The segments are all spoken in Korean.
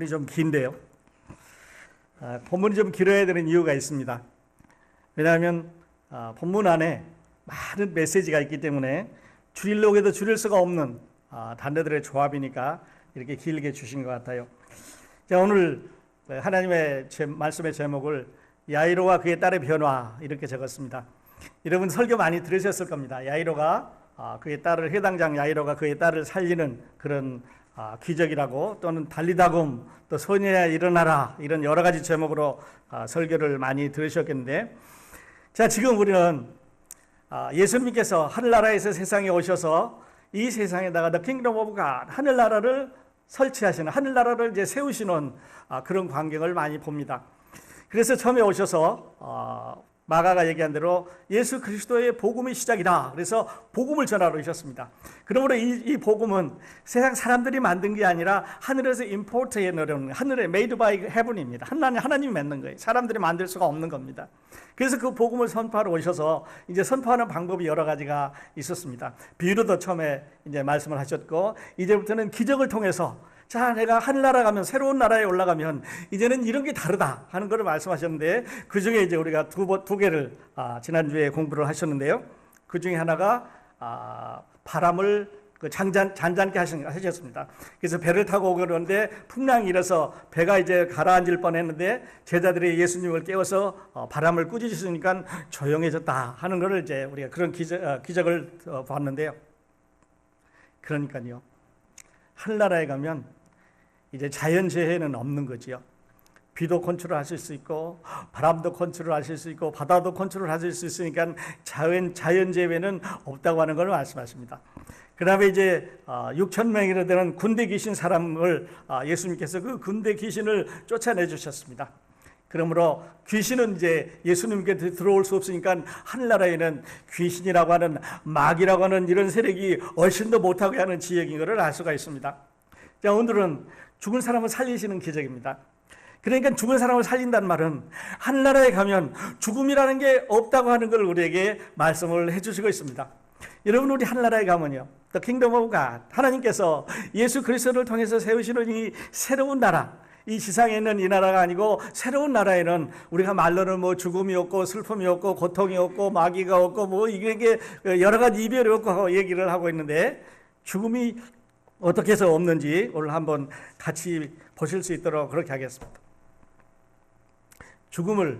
본문이 좀 긴데요. 본문이 좀 길어야 되는 이유가 있습니다. 왜냐하면 본문 안에 많은 메시지가 있기 때문에 줄이려고 해도 줄일 수가 없는 단어들의 조합이니까 이렇게 길게 주신 것 같아요. 자, 오늘 하나님의 말씀의 제목을 야이로와 그의 딸의 변화 이렇게 적었습니다. 여러분 설교 많이 들으셨을 겁니다. 야이로가 그의 딸을, 해당장 야이로가 그의 딸을 살리는 그런 기적이라고, 또는 달리다굼, 또 소녀야 일어나라, 이런 여러 가지 제목으로 설교를 많이 들으셨겠는데, 자, 지금 우리는 예수님께서 하늘나라에서 세상에 오셔서 이 세상에다가 The Kingdom of God, 하늘나라를 설치하시는, 하늘나라를 이제 세우시는 그런 광경을 많이 봅니다. 그래서 처음에 오셔서 마가가 얘기한 대로 예수 그리스도의 복음의 시작이다. 그래서 복음을 전하러 오셨습니다. 그러므로 이 복음은 세상 사람들이 만든 게 아니라 하늘에서 임포트해 내려오는, 하늘에 made by heaven입니다. 하나님이 만든 거예요. 사람들이 만들 수가 없는 겁니다. 그래서 그 복음을 선포하러 오셔서 이제 선포하는 방법이 여러 가지가 있었습니다. 비유로도 처음에 이제 말씀을 하셨고, 이제부터는 기적을 통해서, 자, 내가 하늘나라 가면, 새로운 나라에 올라가면 이제는 이런 게 다르다 하는 것을 말씀하셨는데, 그 중에 이제 우리가 두 개를 지난주에 공부를 하셨는데요. 그 중에 하나가 바람을 잔잔케 하셨습니다. 그래서 배를 타고 오려는데 풍랑이 일어서 배가 이제 가라앉을 뻔했는데 제자들이 예수님을 깨워서 바람을 꾸짖으시니까 조용해졌다 하는 것을 이제 우리가 그런 기적을 봤는데요. 그러니까요, 하늘나라에 가면 이제 자연재해는 없는 거지요. 비도 컨트롤하실 수 있고, 바람도 컨트롤하실 수 있고, 바다도 컨트롤하실 수 있으니까 자연재해는 없다고 하는 걸 말씀하십니다. 그 다음에 이제 6,000명이나 되는 군대 귀신 사람을 예수님께서 그 군대 귀신을 쫓아내 주셨습니다. 그러므로 귀신은 이제 예수님께 들어올 수 없으니까 하늘나라에는 귀신이라고 하는, 마귀라고 하는 이런 세력이 얼씬도 못하게 하는 지역인 것을 알 수가 있습니다. 자, 오늘은 죽은 사람을 살리시는 기적입니다. 그러니까 죽은 사람을 살린다는 말은 하늘나라에 가면 죽음이라는 게 없다고 하는 걸 우리에게 말씀을 해주시고 있습니다. 여러분, 우리 하늘나라에 가면요, The Kingdom of God, 하나님께서 예수 그리스도를 통해서 세우시는 이 새로운 나라, 이 지상에 있는 이 나라가 아니고 새로운 나라에는 우리가 말로는 뭐 죽음이 없고 슬픔이 없고 고통이 없고 마귀가 없고 뭐 이게 여러 가지 이별이 없고 얘기를 하고 있는데, 죽음이 어떻게 해서 없는지 오늘 한번 같이 보실 수 있도록 그렇게 하겠습니다. 죽음을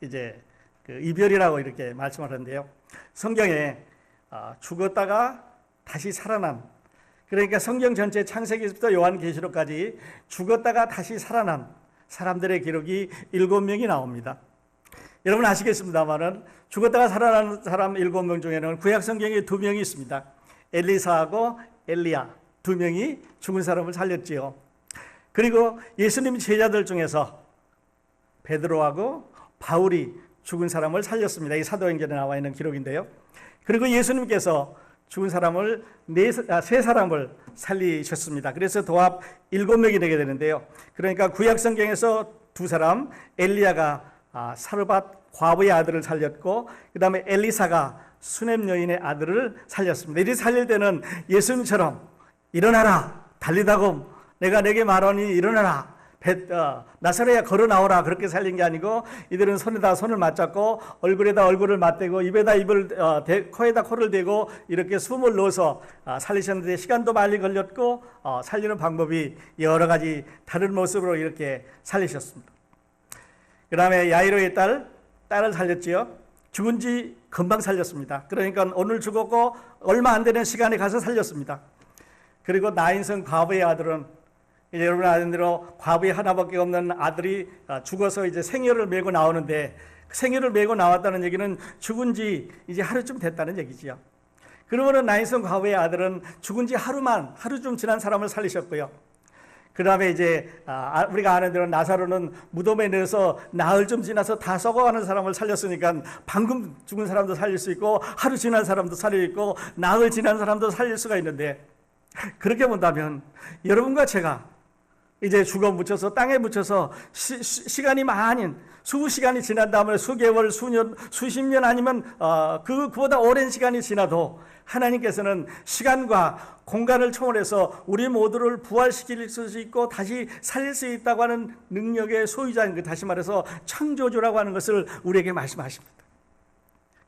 이제 이별이라고 이렇게 말씀하는데요. 성경에 죽었다가 다시 살아난, 그러니까 성경 전체 창세기부터 요한계시록까지 죽었다가 다시 살아난 사람들의 기록이 7명이 나옵니다. 여러분 아시겠습니다만은 죽었다가 살아난 사람 7명 중에는 구약 성경에 2명이 있습니다. 엘리사하고 엘리야 2명이 죽은 사람을 살렸지요. 그리고 예수님 제자들 중에서 베드로하고 바울이 죽은 사람을 살렸습니다. 이 사도행전에 나와 있는 기록인데요. 그리고 예수님께서 죽은 사람을 세 사람을 살리셨습니다. 그래서 도합 7명이 되게 되는데요. 그러니까 구약 성경에서 2사람, 엘리야가 사르밧 과부의 아들을 살렸고, 그 다음에 엘리사가 수넴 여인의 아들을 살렸습니다. 이리 살릴 때는 예수님처럼 일어나라, 달리다굼, 내가 내게 말하니 일어나라, 나사렛야 걸어 나오라, 그렇게 살린 게 아니고, 이들은 손에다 손을 맞잡고 얼굴에다 얼굴을 맞대고 입에다 입을 코에다 코를 대고 이렇게 숨을 넣어서 살리셨는데, 시간도 많이 걸렸고 살리는 방법이 여러 가지 다른 모습으로 이렇게 살리셨습니다. 그 다음에 야이로의 딸을 살렸지요. 죽은 지 금방 살렸습니다. 그러니까 오늘 죽었고 얼마 안 되는 시간에 가서 살렸습니다. 그리고 나인성 과부의 아들은, 이제 여러분 아는 대로 과부의 하나밖에 없는 아들이 죽어서 이제 생혈을 메고 나오는데, 생혈을 메고 나왔다는 얘기는 죽은 지 이제 하루쯤 됐다는 얘기지요. 그러면은 나인성 과부의 아들은 죽은 지 하루쯤 지난 사람을 살리셨고요. 그 다음에 이제 우리가 아는 대로 나사로는 무덤에 넣어서 나흘쯤 지나서 다 썩어가는 사람을 살렸으니까 방금 죽은 사람도 살릴 수 있고, 하루 지난 사람도 살릴 수 있고, 나흘 지난 사람도 살릴 수가 있는데, 그렇게 본다면 여러분과 제가 이제 죽어 묻혀서 땅에 묻혀서 시간이 많은 수시간이 지난 다음에 수개월, 수년, 수십 년 아니면 그보다 오랜 시간이 지나도 하나님께서는 시간과 공간을 초월해서 우리 모두를 부활시킬 수 있고 다시 살릴 수 있다고 하는 능력의 소유자인 것, 다시 말해서 창조주라고 하는 것을 우리에게 말씀하십니다.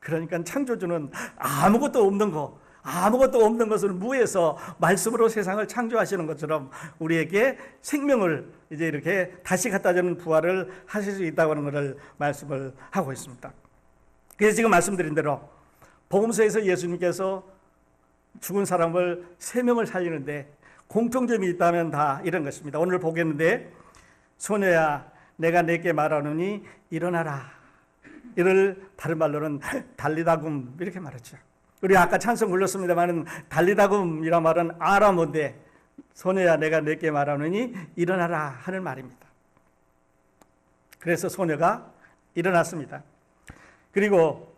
그러니까 창조주는 아무것도 없는 것을 무에서 말씀으로 세상을 창조하시는 것처럼 우리에게 생명을 이제 이렇게 다시 갖다 주는 부활을 하실 수 있다고 하는 것을 말씀을 하고 있습니다. 그래서 지금 말씀드린 대로 복음서에서 예수님께서 죽은 사람을 3명을 살리는데 공통점이 있다면 다 이런 것입니다. 오늘 보겠는데, 소녀야 내가 내게 말하노니 일어나라. 이를 다른 말로는 달리다굼 이렇게 말했죠. 우리 아까 찬송 불렀습니다만은 달리다굼이란 말은 아람어인데, 소녀야 내가 내게 말하노니 일어나라 하는 말입니다. 그래서 소녀가 일어났습니다. 그리고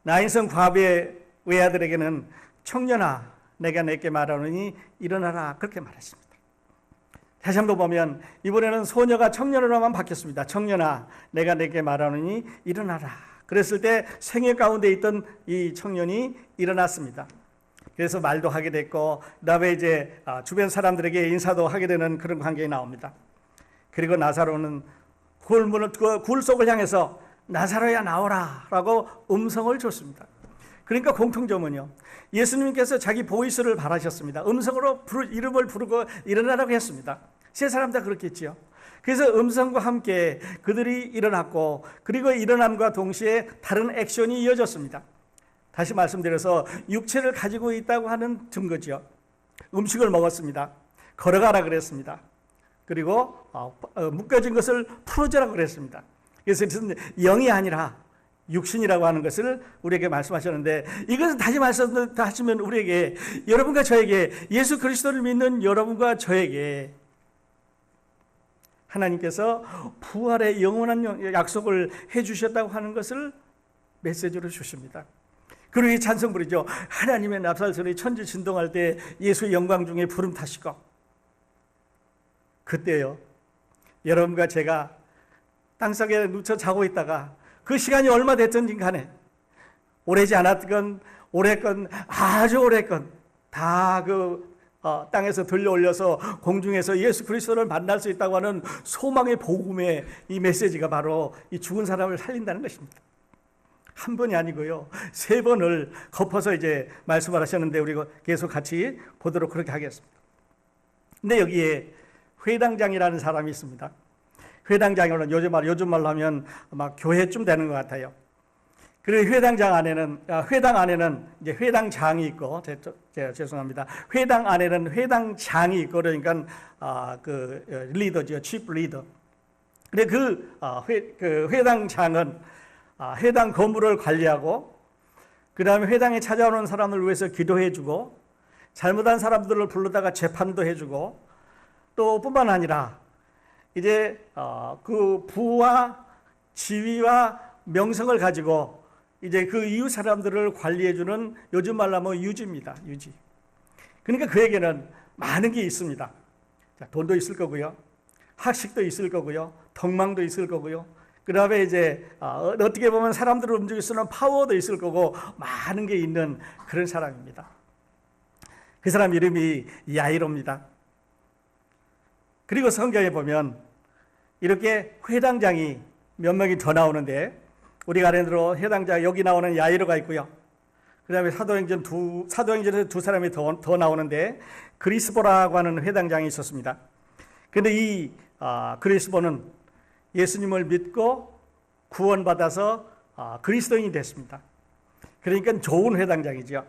나인성 과부의 외아들에게는 청년아 내가 내게 말하노니 일어나라 그렇게 말했습니다. 다시 한번 보면 이번에는 소녀가 청년으로만 바뀌었습니다. 청년아 내가 내게 말하노니 일어나라. 그랬을 때 생애 가운데 있던 이 청년이 일어났습니다. 그래서 말도 하게 됐고, 그다음에 이제 주변 사람들에게 인사도 하게 되는 그런 관계가 나옵니다. 그리고 나사로는 굴 속을 향해서 나사로야 나오라라고 음성을 줬습니다. 그러니까 공통점은요, 예수님께서 자기 보이스를 바라셨습니다. 음성으로 이름을 부르고 일어나라고 했습니다. 세 사람 다 그렇겠지요. 그래서 음성과 함께 그들이 일어났고, 그리고 일어남과 동시에 다른 액션이 이어졌습니다. 다시 말씀드려서 육체를 가지고 있다고 하는 증거죠. 음식을 먹었습니다. 걸어가라 그랬습니다. 그리고 묶여진 것을 풀어주라고 그랬습니다. 그래서 영이 아니라 육신이라고 하는 것을 우리에게 말씀하셨는데, 이것은 다시 말씀하시면 우리에게, 여러분과 저에게, 예수 그리스도를 믿는 여러분과 저에게 하나님께서 부활의 영원한 약속을 해주셨다고 하는 것을 메시지로 주십니다. 그리고 이 찬송 부르죠. 하나님의 납살소리 천지 진동할 때 예수의 영광 중에 부름 타시고, 그때요 여러분과 제가 땅속에 눕혀 자고 있다가 그 시간이 얼마 됐든지 간에, 오래지 않았건 오래건 아주 오래건 다 땅에서 들려 올려서 공중에서 예수 그리스도를 만날 수 있다고 하는 소망의 복음의 이 메시지가 바로 이 죽은 사람을 살린다는 것입니다. 한 번이 아니고요, 3번을 덮어서 이제 말씀을 하셨는데, 우리가 계속 같이 보도록 그렇게 하겠습니다. 근데 여기에 회당장이라는 사람이 있습니다. 회당장이라는 요즘 말로 하면 아마 교회쯤 되는 것 같아요. 그리고 회당 안에는 이제 회당장이 있고, 죄송합니다. 회당 안에는 회당장이 있고, 그러니까 리더죠, chief 리더. 근데 그 회당장은 회당 건물을 관리하고, 그 다음에 회당에 찾아오는 사람을 위해서 기도해주고, 잘못한 사람들을 불러다가 재판도 해주고, 또 뿐만 아니라 이제 그 부와 지위와 명성을 가지고 이제 그 이웃 사람들을 관리해주는, 요즘 말로 하면 유지입니다. 유지. 그러니까 그에게는 많은 게 있습니다. 돈도 있을 거고요, 학식도 있을 거고요, 덕망도 있을 거고요, 그 다음에 이제 어떻게 보면 사람들을 움직일 수 있는 파워도 있을 거고, 많은 게 있는 그런 사람입니다. 그 사람 이름이 야이로입니다. 그리고 성경에 보면 이렇게 회당장이 몇 명이 더 나오는데, 우리가 아는 대로 회당장, 여기 나오는 야이로가 있고요, 그 다음에 사도행전에 2 사람이 더 나오는데, 그리스보라고 하는 회당장이 있었습니다. 그런데 이 그리스보는 예수님을 믿고 구원받아서 그리스도인이 됐습니다. 그러니까 좋은 회당장이죠.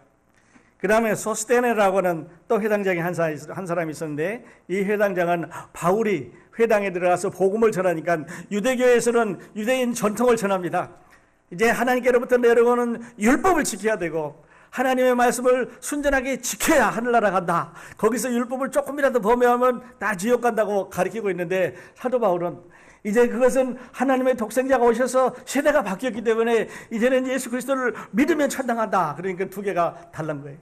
그 다음에 소스테네라고 하는 또 회당장이 한 사람이 있었는데, 이 회당장은 바울이 회당에 들어가서 복음을 전하니까 유대교에서는 유대인 전통을 전합니다. 이제 하나님께로부터 내려오는 율법을 지켜야 되고, 하나님의 말씀을 순전하게 지켜야 하늘나라 간다. 거기서 율법을 조금이라도 범하면 다 지옥 간다고 가르치고 있는데, 사도 바울은 이제 그것은 하나님의 독생자가 오셔서 세대가 바뀌었기 때문에 이제는 예수 그리스도를 믿으면 천당한다. 그러니까 2개가 다른 거예요.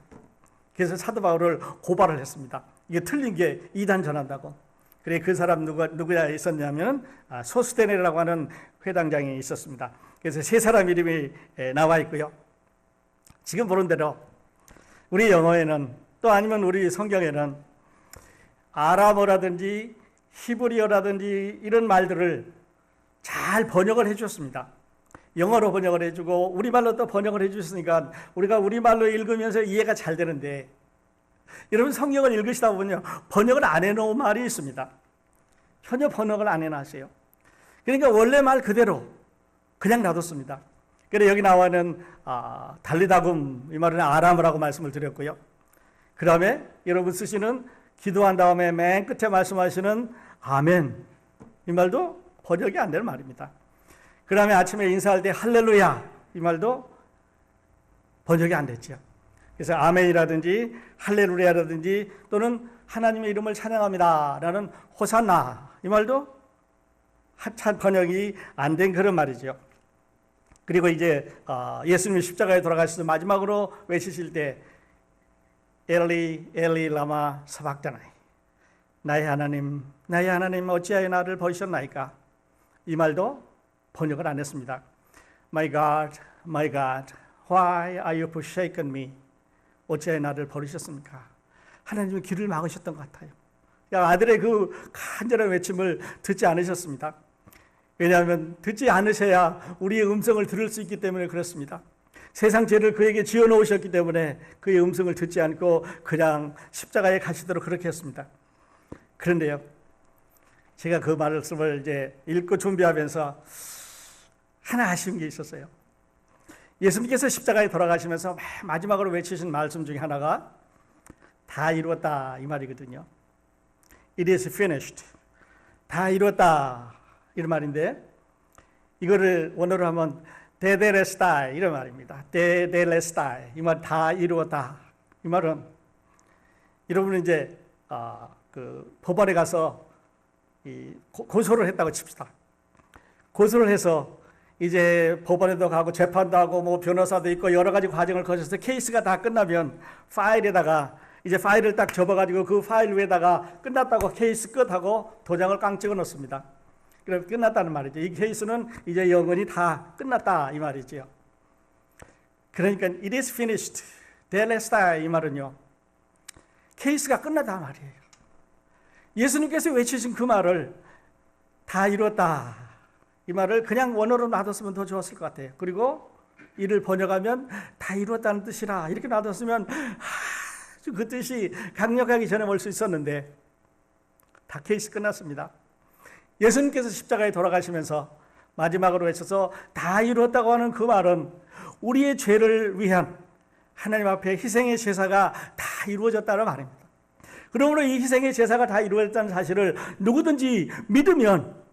그래서 사도 바울을 고발을 했습니다. 이게 틀린 게 이단 전한다고. 그래 그 사람 누구야 있었냐면 소스테네라고 하는 회당장이 있었습니다. 그래서 세 사람 이름이 나와 있고요. 지금 보는 대로 우리 영어에는 또 아니면 우리 성경에는 아람어라든지 히브리어라든지 이런 말들을 잘 번역을 해주셨습니다. 영어로 번역을 해주고 우리말로 또 번역을 해주셨으니까 우리가 우리말로 읽으면서 이해가 잘 되는데, 여러분 성경을 읽으시다 보면요, 번역을 안 해놓은 말이 있습니다. 전혀 번역을 안 해놨어요. 그러니까 원래 말 그대로 그냥 놔뒀습니다. 그래서 여기 나와는 달리다금, 이 말은 아람어라고 말씀을 드렸고요. 그 다음에 여러분 쓰시는 기도한 다음에 맨 끝에 말씀하시는 아멘, 이 말도 번역이 안 되는 말입니다. 그 다음에 아침에 인사할 때 할렐루야, 이 말도 번역이 안 됐죠. 그래서 아멘이라든지 할렐루야라든지 또는 하나님의 이름을 찬양합니다 라는 호산나, 이 말도 번역이 안 된 그런 말이죠. 그리고 이제 예수님이 십자가에 돌아가셔서 마지막으로 외치실 때 엘리 엘리 라마 사박다나이, 나의 하나님 어찌하여 나를 버리셨나이까, 이 말도 번역을 안 했습니다. My God, why are you forsaken me? 어찌하여 나를 버리셨습니까? 하나님은 길을 막으셨던 것 같아요. 아들의 그 간절한 외침을 듣지 않으셨습니다. 왜냐하면 듣지 않으셔야 우리의 음성을 들을 수 있기 때문에 그렇습니다. 세상 죄를 그에게 지어 놓으셨기 때문에 그의 음성을 듣지 않고 그냥 십자가에 가시도록 그렇게 했습니다. 그런데요, 제가 그 말씀을 이제 읽고 준비하면서 하나 아쉬운 게 있었어요. 예수님께서 십자가에 돌아가시면서 마지막으로 외치신 말씀 중에 하나가 다 이루었다, 이 말이거든요. It is finished. 다 이루었다, 이런 말인데, 이거를 원어로 하면 데데레스타이, 이런 말입니다. 데데레스타이, 이 말 다 이루었다. 이 말은 여러분은 이제 그 법원에 가서 고소를 했다고 칩시다. 고소를 해서 이제 법원에도 가고 재판도 하고 뭐 변호사도 있고 여러 가지 과정을 거쳐서 케이스가 다 끝나면 파일에다가 이제 파일을 딱 접어가지고 그 파일 위에다가 끝났다고 케이스 끝하고 도장을 깡 찍어 놓습니다. 그럼 끝났다는 말이죠. 이 케이스는 이제 영원히 다 끝났다, 이 말이죠. 그러니까 it is finished, delestai, 이 말은요, 케이스가 끝났다 말이에요. 예수님께서 외치신 그 말을 다 이뤘다, 이 말을 그냥 원어로 놔뒀으면 더 좋았을 것 같아요. 그리고 이를 번역하면 다 이뤘다는 뜻이라 이렇게 놔뒀으면 아주 그 뜻이 강력하게 전해올 수 있었는데 다 케이스 끝났습니다. 예수님께서 십자가에 돌아가시면서 마지막으로 외쳐서 다 이루었다고 하는 그 말은 우리의 죄를 위한 하나님 앞에 희생의 제사가 다 이루어졌다는 말입니다. 그러므로 이 희생의 제사가 다 이루어졌다는 사실을 누구든지 믿으면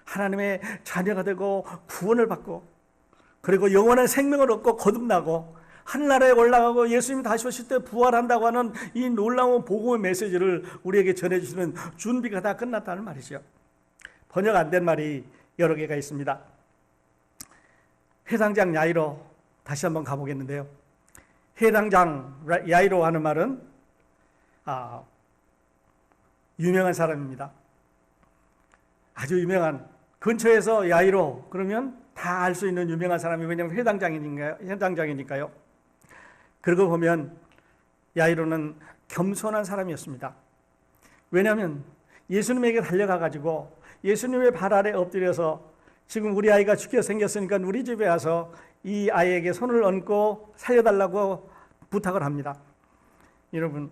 하나님의 자녀가 되고 구원을 받고 그리고 영원한 생명을 얻고 거듭나고 하늘나라에 올라가고 예수님이 다시 오실 때 부활한다고 하는 이 놀라운 복음의 메시지를 우리에게 전해주시는 준비가 다 끝났다는 말이죠. 번역 안 된 말이 여러 개가 있습니다. 회당장 야이로 다시 한번 가보겠는데요. 회당장 야이로 하는 말은 유명한 사람입니다. 아주 유명한, 근처에서 야이로 그러면 다 알 수 있는 유명한 사람이, 왜냐하면 회당장이니까요. 그러고 보면 야이로는 겸손한 사람이었습니다. 왜냐하면 예수님에게 달려가가지고 예수님의 발 아래 엎드려서 지금 우리 아이가 죽게 생겼으니까 우리 집에 와서 이 아이에게 손을 얹고 살려달라고 부탁을 합니다. 여러분,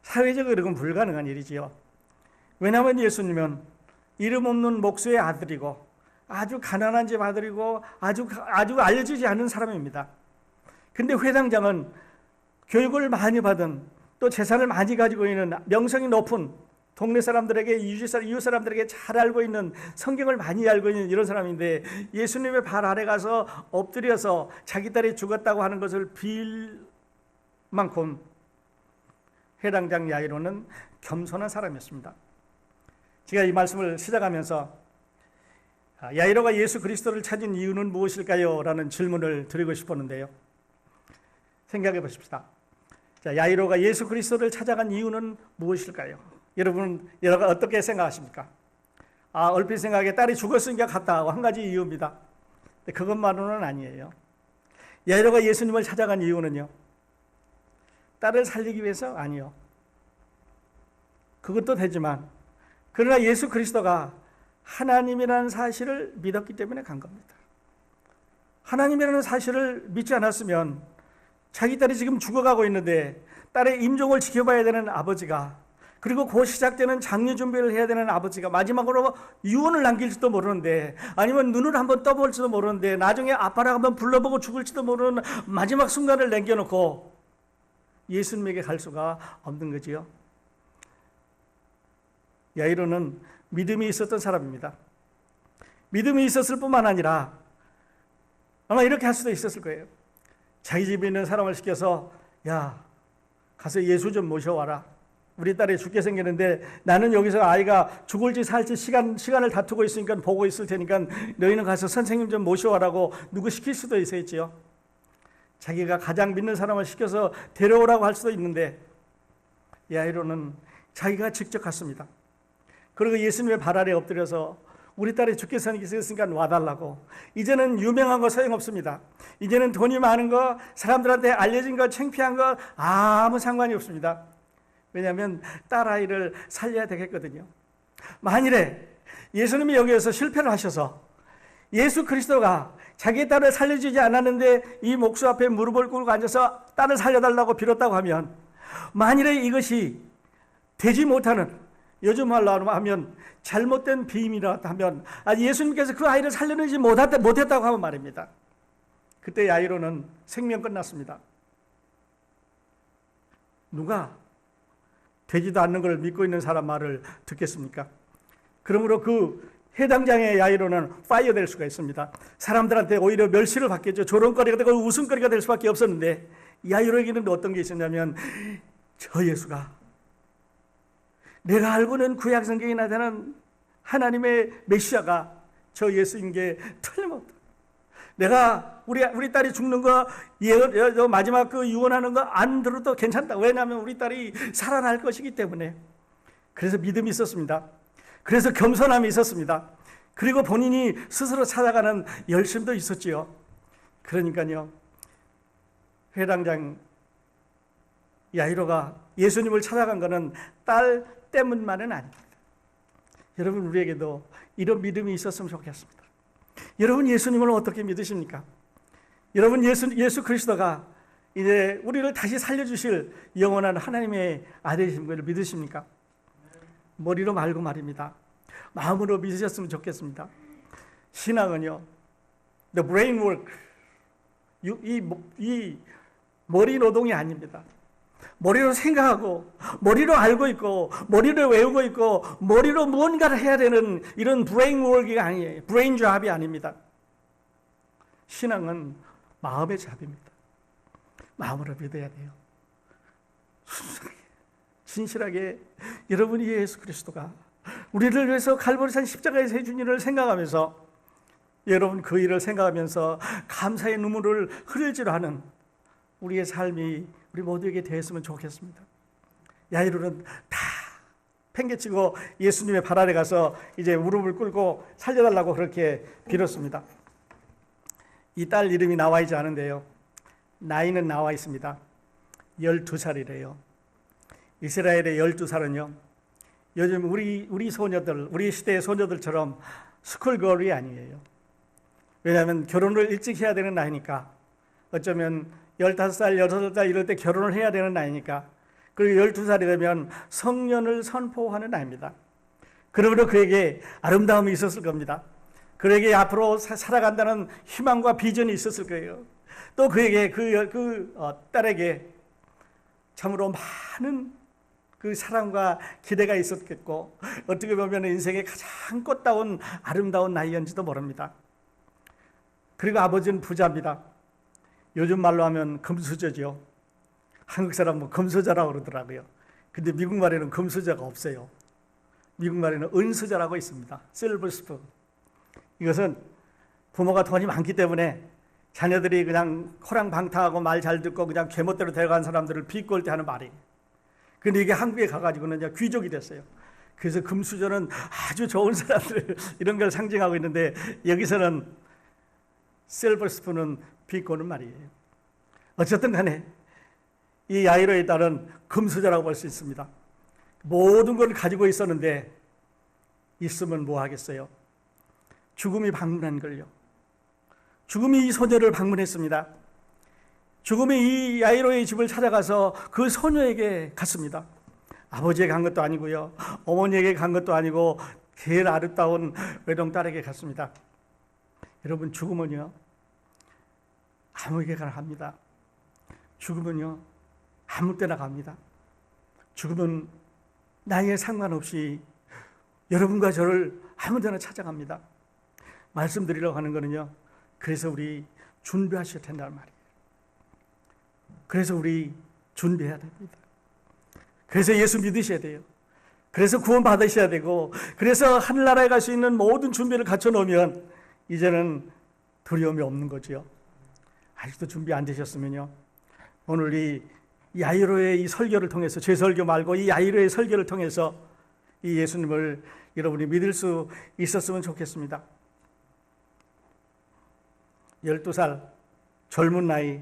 사회적으로 그건 불가능한 일이지요. 왜냐하면 예수님은 이름 없는 목수의 아들이고 아주 가난한 집 아들이고 아주 알려지지 않은 사람입니다. 근데 회당장은 교육을 많이 받은, 또 재산을 많이 가지고 있는, 명성이 높은, 동네 사람들에게, 이웃 사람들에게 잘 알고 있는, 성경을 많이 알고 있는 이런 사람인데 예수님의 발 아래 가서 엎드려서 자기 딸이 죽었다고 하는 것을 빌 만큼 회당장 야이로는 겸손한 사람이었습니다. 제가 이 말씀을 시작하면서 야이로가 예수 그리스도를 찾은 이유는 무엇일까요? 라는 질문을 드리고 싶었는데요. 생각해 보십시다. 자, 야이로가 예수 그리스도를 찾아간 이유는 무엇일까요? 여러분 어떻게 생각하십니까? 얼핏 생각에 딸이 죽었으니까 갔다 하고 한 가지 이유입니다. 근데 그것만으로는 아니에요. 야이로가 예수님을 찾아간 이유는요, 딸을 살리기 위해서 아니요. 그것도 되지만 그러나 예수 그리스도가 하나님이라는 사실을 믿었기 때문에 간 겁니다. 하나님이라는 사실을 믿지 않았으면 자기 딸이 지금 죽어가고 있는데 딸의 임종을 지켜봐야 되는 아버지가, 그리고 곧 시작되는 장례 준비를 해야 되는 아버지가 마지막으로 유언을 남길지도 모르는데, 아니면 눈을 한번 떠볼지도 모르는데, 나중에 아빠랑 한번 불러보고 죽을지도 모르는 마지막 순간을 남겨놓고 예수님에게 갈 수가 없는 거지요. 야이로는 믿음이 있었던 사람입니다. 믿음이 있었을 뿐만 아니라 아마 이렇게 할 수도 있었을 거예요. 자기 집에 있는 사람을 시켜서, 야, 가서 예수 좀 모셔와라. 우리 딸이 죽게 생겼는데 나는 여기서 아이가 죽을지 살지 시간을 다투고 있으니까 보고 있을 테니까 너희는 가서 선생님 좀 모셔와라고 누구 시킬 수도 있었지요. 자기가 가장 믿는 사람을 시켜서 데려오라고 할 수도 있는데, 야이로는 자기가 직접 갔습니다. 그리고 예수님의 발 아래 엎드려서 우리 딸이 죽게 생겼으니까 와달라고. 이제는 유명한 거 소용없습니다. 이제는 돈이 많은 거, 사람들한테 알려진 거, 창피한 거 아무 상관이 없습니다. 왜냐하면 딸아이를 살려야 되겠거든요. 만일에 예수님이 여기에서 실패를 하셔서 예수 그리스도가 자기 딸을 살려주지 않았는데 이 목수 앞에 무릎을 꿇고 앉아서 딸을 살려달라고 빌었다고 하면, 만일에 이것이 되지 못하는, 요즘 말로 하면 잘못된 비밀이라 하면, 예수님께서 그 아이를 살려내지 못했다고 하면 말입니다. 그때 야이로는 생명 끝났습니다. 누가 되지도 않는 걸 믿고 있는 사람 말을 듣겠습니까? 그러므로 그 해당장의 야이로는 파이어 될 수가 있습니다. 사람들한테 오히려 멸시를 받겠죠. 조롱거리가 되고 웃음거리가 될 수밖에 없었는데, 야이로에게는 어떤 게 있었냐면, 저 예수가 내가 알고는 구약 성경에 나타나는 하나님의 메시아가 저 예수인 게 틀림없다. 내가 우리 딸이 죽는 거, 마지막 그 유언하는 거 안 들어도 괜찮다. 왜냐하면 우리 딸이 살아날 것이기 때문에. 그래서 믿음이 있었습니다. 그래서 겸손함이 있었습니다. 그리고 본인이 스스로 찾아가는 열심도 있었지요. 그러니까요, 회당장 야이로가 예수님을 찾아간 것은 딸 때문만은 아닙니다. 여러분, 우리에게도 이런 믿음이 있었으면 좋겠습니다. 여러분, 예수님을 어떻게 믿으십니까? 여러분, 예수 그리스도가 이제 우리를 다시 살려주실 영원한 하나님의 아들이신 것을 믿으십니까? 머리로 말고 말입니다. 마음으로 믿으셨으면 좋겠습니다. 신앙은요, the brain work, 이 머리 노동이 아닙니다. 머리로 생각하고, 머리로 알고 있고, 머리로 외우고 있고, 머리로 무언가를 해야 되는 이런 브레인 워크가 아니에요. 브레인 잡이 아닙니다. 신앙은 마음의 잡입니다. 마음으로 믿어야 돼요. 순수하게, 진실하게 여러분이 예수 그리스도가 우리를 위해서 갈보리산 십자가에서 해준 일을 생각하면서, 여러분 그 일을 생각하면서 감사의 눈물을 흘리지로 하는 우리의 삶이 우리 모두에게 되었으면 좋겠습니다. 야이로는 다 팽개치고 예수님의 발 아래 가서 이제 무릎을 꿇고 살려달라고 그렇게 빌었습니다. 이 딸 이름이 나와 있지 않은데요, 나이는 나와 있습니다. 12살이래요. 이스라엘의 12살은요, 요즘 우리 소녀들, 우리 시대의 소녀들처럼 스쿨걸이 아니에요. 왜냐하면 결혼을 일찍 해야 되는 나이니까. 어쩌면 15살, 16살 이럴 때 결혼을 해야 되는 나이니까. 그리고 12살이 되면 성년을 선포하는 나이입니다. 그러므로 그에게 아름다움이 있었을 겁니다. 그에게 앞으로 살아간다는 희망과 비전이 있었을 거예요. 또 그에게 딸에게 참으로 많은 그 사랑과 기대가 있었겠고, 어떻게 보면 인생의 가장 꽃다운 아름다운 나이였는지도 모릅니다. 그리고 아버지는 부자입니다. 요즘 말로 하면 금수저죠. 한국 사람은 금수저라고 그러더라고요. 근데 미국 말에는 금수저가 없어요. 미국 말에는 은수저라고 있습니다. 실버 스푼. 이것은 부모가 돈이 많기 때문에 자녀들이 그냥 호랑방탕하고 말 잘 듣고 그냥 죄멋대로 데려간 사람들을 비꼴 때 하는 말이에요. 근데 이게 한국에 가가지고는 이제 귀족이 됐어요. 그래서 금수저는 아주 좋은 사람들 이런 걸 상징하고 있는데, 여기서는 실버 스푼은 비꼬는 말이에요. 어쨌든 간에 이 야이로의 딸은 금수저라고 볼 수 있습니다. 모든 걸 가지고 있었는데 있으면 뭐 하겠어요? 죽음이 방문한 걸요. 죽음이 이 소녀를 방문했습니다. 죽음이 이 야이로의 집을 찾아가서 그 소녀에게 갔습니다. 아버지에게 간 것도 아니고요, 어머니에게 간 것도 아니고 제일 아름다운 외동딸에게 갔습니다. 여러분, 죽음은요 아무에게나 갑니다. 죽음은요 아무 때나 갑니다. 죽음은 나이에 상관없이 여러분과 저를 아무 데나 찾아갑니다. 말씀드리려고 하는 거는요, 그래서 우리 준비하셔야 된다는 말이에요. 그래서 우리 준비해야 됩니다. 그래서 예수 믿으셔야 돼요. 그래서 구원 받으셔야 되고, 그래서 하늘나라에 갈 수 있는 모든 준비를 갖춰 놓으면 이제는 두려움이 없는 거죠. 아직도 준비 안 되셨으면요, 오늘 이 야이로의 이 설교를 통해서, 제 설교 말고 이 야이로의 설교를 통해서 이 예수님을 여러분이 믿을 수 있었으면 좋겠습니다. 12살 젊은 나이,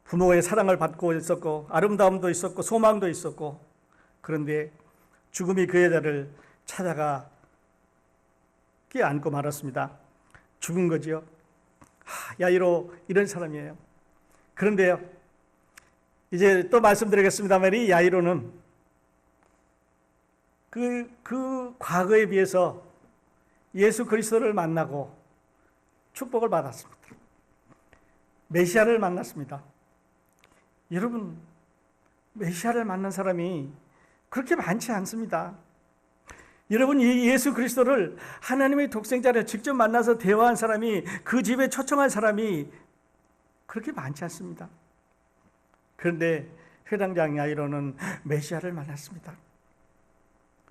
부모의 사랑을 받고 있었고 아름다움도 있었고 소망도 있었고, 그런데 죽음이 그 여자를 찾아가 끼안고 말았습니다. 죽은 거지요. 야이로 이런 사람이에요. 그런데요, 이제 또 말씀드리겠습니다만, 이 야이로는 그 과거에 비해서 예수 그리스도를 만나고 축복을 받았습니다. 메시아를 만났습니다. 여러분, 메시아를 만난 사람이 그렇게 많지 않습니다. 여러분, 이 예수 그리스도를 하나님의 독생자를 직접 만나서 대화한 사람이, 그 집에 초청한 사람이 그렇게 많지 않습니다. 그런데 회당장 야이로는 메시아를 만났습니다.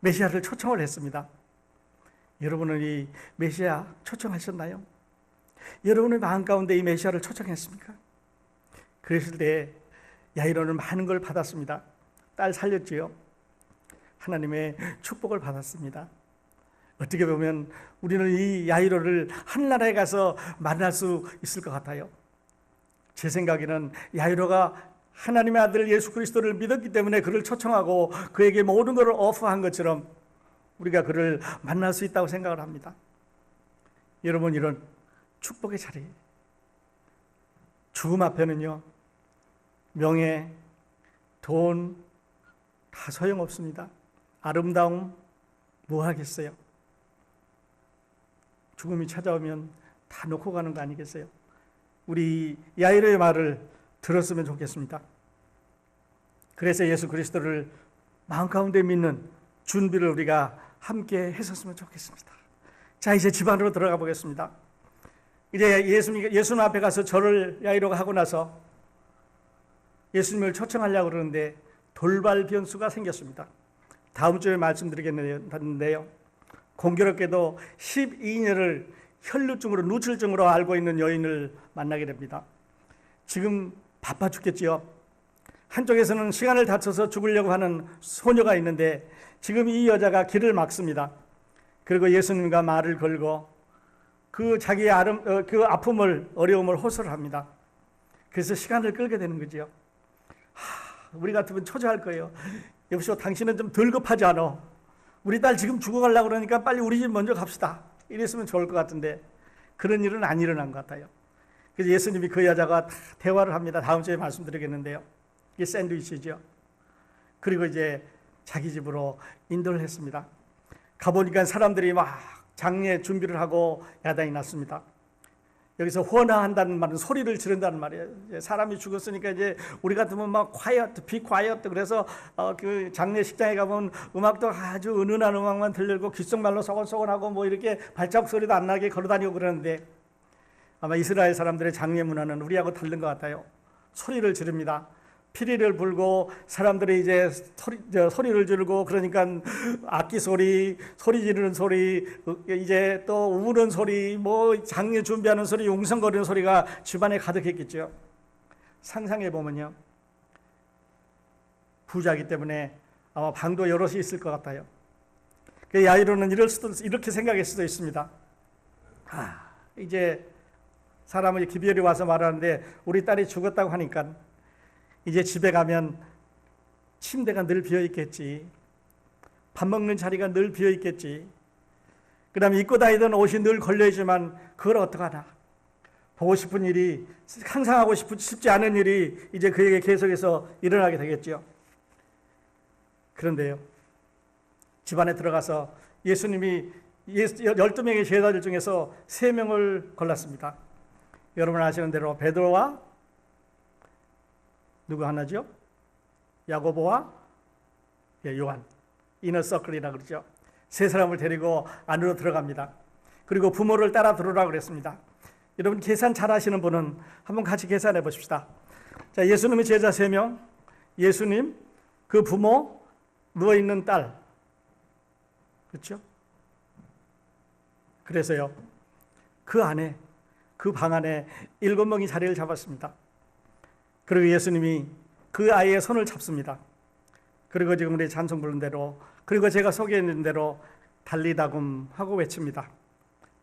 메시아를 초청을 했습니다. 여러분은 이 메시아 초청하셨나요? 여러분의 마음 가운데 이 메시아를 초청했습니까? 그랬을 때 야이로는 많은 걸 받았습니다. 딸 살렸지요. 하나님의 축복을 받았습니다. 어떻게 보면 우리는 이 야이로를 하늘나라에 가서 만날 수 있을 것 같아요. 제 생각에는 야이로가 하나님의 아들 예수 그리스도를 믿었기 때문에 그를 초청하고 그에게 모든 것을 오퍼한 것처럼 우리가 그를 만날 수 있다고 생각을 합니다. 여러분, 이런 축복의 자리, 죽음 앞에는요, 명예, 돈 다 소용없습니다. 아름다움 뭐 하겠어요? 죽음이 찾아오면 다 놓고 가는 거 아니겠어요? 우리 야이로의 말을 들었으면 좋겠습니다. 그래서 예수 그리스도를 마음 가운데 믿는 준비를 우리가 함께 했었으면 좋겠습니다. 자, 이제 집 안으로 들어가 보겠습니다. 이제 예수님 앞에 가서 절을 야이로가 하고 나서 예수님을 초청하려고 그러는데 돌발 변수가 생겼습니다. 다음 주에 말씀드리겠는데요, 공교롭게도 12년을 혈루증으로, 누출증으로 앓고 있는 여인을 만나게 됩니다. 지금 바빠 죽겠지요. 한쪽에서는 시간을 다쳐서 죽으려고 하는 소녀가 있는데 지금 이 여자가 길을 막습니다. 그리고 예수님과 말을 걸고 그 자기의 그 아픔을, 어려움을 호소를 합니다. 그래서 시간을 끌게 되는 거죠. 우리 같으면 초조할 거예요. 여보시오, 당신은 좀 덜 급하지 않아? 우리 딸 지금 죽어가려고 그러니까 빨리 우리 집 먼저 갑시다. 이랬으면 좋을 것 같은데 그런 일은 안 일어난 것 같아요. 그래서 예수님이 그 여자가 대화를 합니다. 다음 주에 말씀드리겠는데요, 이게 샌드위치죠. 그리고 이제 자기 집으로 인도를 했습니다. 가보니까 사람들이 막 장례 준비를 하고 야단이 났습니다. 여기서 헌화한다는 말은 소리를 지른다는 말이에요. 사람이 죽었으니까 이제 우리 같으면 막 quiet, be quiet. 그래서 그 장례식장에 가면 음악도 아주 은은한 음악만 들리고 귓속말로 소곤소곤하고 뭐 이렇게 발자국 소리도 안 나게 걸어다니고 그러는데, 아마 이스라엘 사람들의 장례 문화는 우리하고 다른 것 같아요. 소리를 지릅니다. 피리를 불고 사람들이 이제 소리를 지르고, 그러니까 악기 소리, 소리 지르는 소리, 이제 또 우는 소리, 뭐 장례 준비하는 소리, 웅성거리는 소리가 집안에 가득했겠죠. 상상해 보면요, 부자이기 때문에 아마 방도 여럿이 있을 것 같아요. 그 야이로는 이렇게 생각할 수도 있습니다. 이제 사람은 기별이 와서 말하는데 우리 딸이 죽었다고 하니까 이제 집에 가면 침대가 늘 비어 있겠지. 밥 먹는 자리가 늘 비어 있겠지. 그 다음에 입고 다니던 옷이 늘 걸려있지만 그걸 어떡하나. 보고 싶은 일이, 항상 하고 싶지 않은 일이 이제 그에게 계속해서 일어나게 되겠죠. 그런데요, 집안에 들어가서 예수님이 12명의 제자들 중에서 3명을 골랐습니다. 여러분 아시는 대로 베드로와 누구 하나죠? 야고보와 요한, 이너서클이라고 그러죠. 3사람을 데리고 안으로 들어갑니다. 그리고 부모를 따라 들어오라고 그랬습니다. 여러분 계산 잘 하시는 분은 한번 같이 계산해 보십시다. 자, 예수님의 제자 3명, 예수님, 그 부모, 누워있는 딸. 그렇죠? 그래서요, 그 안에, 그 방 안에 7명이 자리를 잡았습니다. 그리고 예수님이 그 아이의 손을 잡습니다. 그리고 지금 우리 찬송 부른 대로, 그리고 제가 소개했는 대로 달리다금 하고 외칩니다.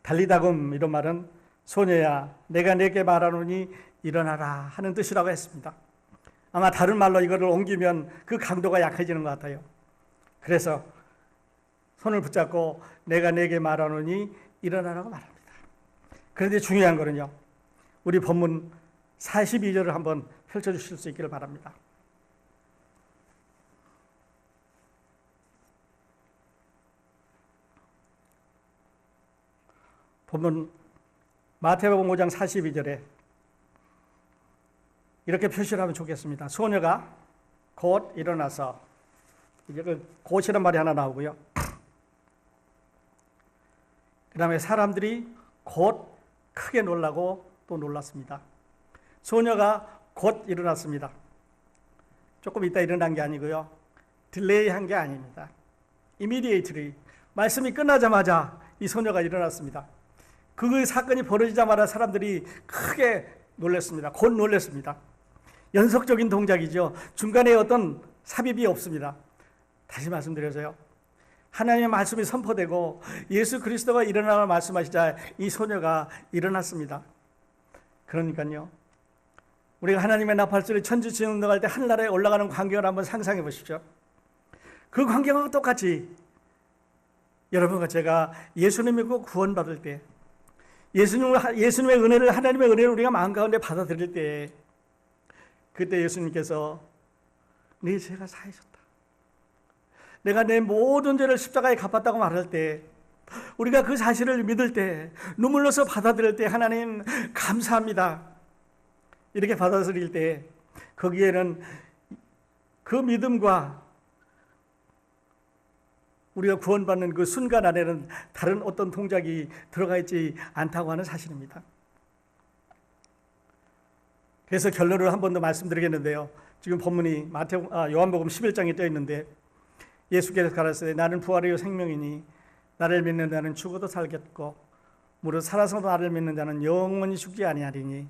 달리다금, 이런 말은 소녀야 내가 네게 말하노니 일어나라 하는 뜻이라고 했습니다. 아마 다른 말로 이거를 옮기면 그 강도가 약해지는 것 같아요. 그래서 손을 붙잡고 내가 네게 말하노니 일어나라고 말합니다. 그런데 중요한 거는요, 우리 본문 42절을 한번 펼쳐주실 수 있기를 바랍니다. 본문 마태복음 5장 42절에 이렇게 표시를 하면 좋겠습니다. 소녀가 곧 일어나서, 이제 그 곧이란 말이 하나 나오고요. 그 다음에 사람들이 곧 크게 놀라고 또 놀랐습니다. 소녀가 곧 일어났습니다. 조금 있다 일어난 게 아니고요, 딜레이 한 게 아닙니다. immediately, 말씀이 끝나자마자 이 소녀가 일어났습니다. 그 사건이 벌어지자마자 사람들이 크게 놀랐습니다. 곧 놀랐습니다. 연속적인 동작이죠. 중간에 어떤 삽입이 없습니다. 다시 말씀드려서요, 하나님의 말씀이 선포되고 예수 그리스도가 일어나라 말씀하시자 이 소녀가 일어났습니다. 그러니까요, 우리가 하나님의 나팔소리 천지지정 운동할 때 하늘나라에 올라가는 광경을 한번 상상해 보십시오. 그 광경하고 똑같이 여러분과 제가 예수님 믿고 구원받을 때, 예수님의 은혜를, 하나님의 은혜를 우리가 마음 가운데 받아들일 때, 그때 예수님께서 네 죄가 사해졌다, 내가 내 모든 죄를 십자가에 갚았다고 말할 때, 우리가 그 사실을 믿을 때, 눈물로서 받아들일 때 하나님 감사합니다, 이렇게 받아들일 때, 거기에는 그 믿음과 우리가 구원받는 그 순간 안에는 다른 어떤 동작이 들어가 있지 않다고 하는 사실입니다. 그래서 결론을 한 번 더 말씀드리겠는데요, 지금 본문이 요한복음 11장에 떠 있는데, 예수께서 가라사대 나는 부활이요 생명이니 나를 믿는 자는 죽어도 살겠고 무릇 살아서도 나를 믿는 자는 영원히 죽지 아니하리니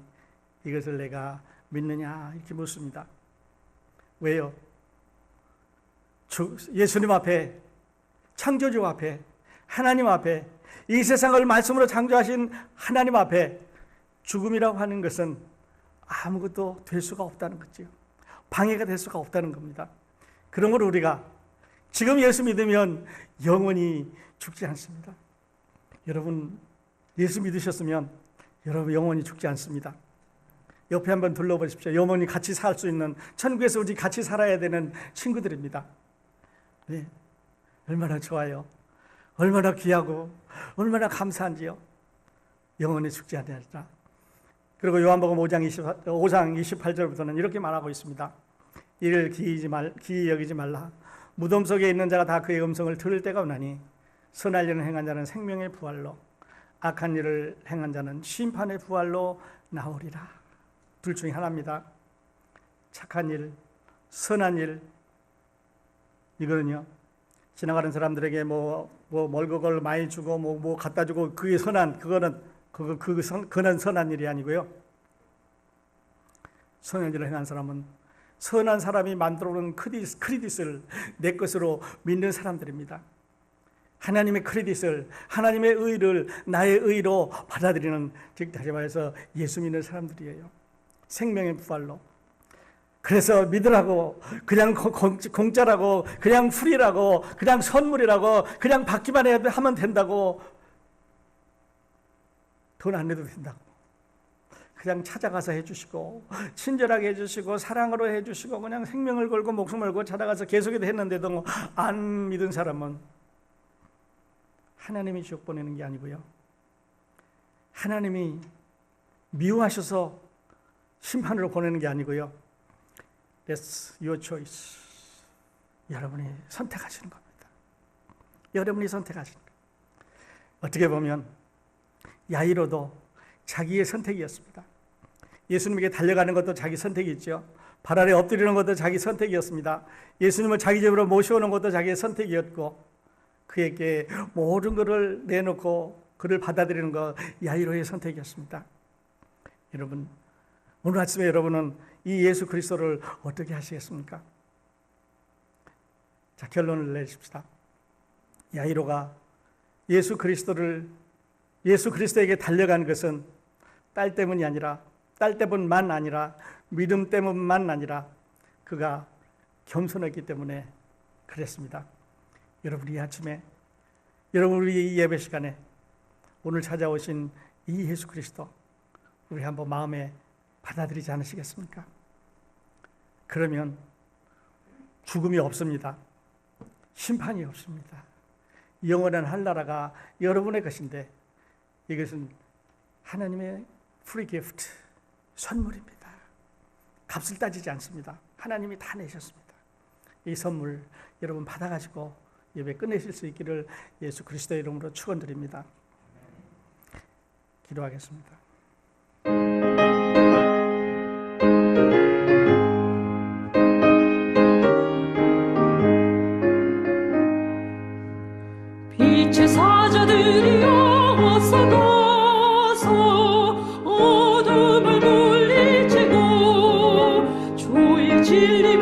이것을 내가 믿느냐, 이렇게 묻습니다. 왜요? 예수님 앞에, 창조주 앞에, 하나님 앞에, 이 세상을 말씀으로 창조하신 하나님 앞에 죽음이라고 하는 것은 아무것도 될 수가 없다는 거죠. 방해가 될 수가 없다는 겁니다. 그러므로 우리가 지금 예수 믿으면 영원히 죽지 않습니다. 여러분 예수 믿으셨으면 여러분 영원히 죽지 않습니다. 옆에 한번 둘러보십시오. 영원히 같이 살 수 있는, 천국에서 우리 같이 살아야 되는 친구들입니다. 네. 얼마나 좋아요. 얼마나 귀하고 얼마나 감사한지요. 영원히 죽지 않으리라. 그리고 요한복음 5장 28절부터는 이렇게 말하고 있습니다. 이를 기이 여기지 말라. 무덤 속에 있는 자가 다 그의 음성을 들을 때가 오나니 선한 일을 행한 자는 생명의 부활로, 악한 일을 행한 자는 심판의 부활로 나오리라. 둘 중에 하나입니다. 착한 일, 선한 일, 이거는요, 지나가는 사람들에게 먹을 걸 많이 주고 뭐 갖다 주고 그게 선한, 그거는 선한 일이 아니고요. 선한 일을 행한 사람은 선한 사람이 만들어놓은 크레딧을 내 것으로 믿는 사람들입니다. 하나님의 크레딧을, 하나님의 의를 나의 의로 받아들이는, 즉 다시 말해서 예수 믿는 사람들이에요. 생명의 부활로. 그래서 믿으라고, 그냥 공짜라고, 그냥 풀이라고, 그냥 선물이라고, 그냥 받기만 하면 된다고, 돈 안 내도 된다고, 그냥 찾아가서 해주시고 친절하게 해주시고 사랑으로 해주시고 그냥 생명을 걸고 목숨을 걸고 찾아가서 계속해도 했는데도 안 믿은 사람은 하나님이 지옥 보내는 게 아니고요, 하나님이 미워하셔서 심판으로 보내는 게 아니고요, That's your choice. 여러분이 선택하시는 겁니다. 여러분이 선택하시는 거예요. 어떻게 보면 야이로도 자기의 선택이었습니다. 예수님에게 달려가는 것도 자기 선택이었죠. 발 아래 엎드리는 것도 자기 선택이었습니다. 예수님을 자기 집으로 모셔오는 것도 자기의 선택이었고, 그에게 모든 것을 내놓고 그를 받아들이는 것 야이로의 선택이었습니다. 여러분, 오늘 아침에 여러분은 이 예수 그리스도를 어떻게 하시겠습니까? 자, 결론을 내십시다. 야이로가 예수 그리스도에게 달려간 것은 딸 때문만 아니라 믿음 때문만 아니라 그가 겸손했기 때문에 그랬습니다. 여러분, 이 아침에, 여러분, 우리 이 예배 시간에 오늘 찾아오신 이 예수 그리스도 우리 한번 마음에 받아들이지 않으시겠습니까? 그러면 죽음이 없습니다. 심판이 없습니다. 영원한 한나라가 여러분의 것인데, 이것은 하나님의 프리 기프트, 선물입니다. 값을 따지지 않습니다. 하나님이 다 내셨습니다. 이 선물 여러분 받아가지고 예배 끝내실 수 있기를 예수 그리스도의 이름으로 축원드립니다. 기도하겠습니다. 빛의 사자들이여 어서 가서 어둠을 물리치고 주의 진리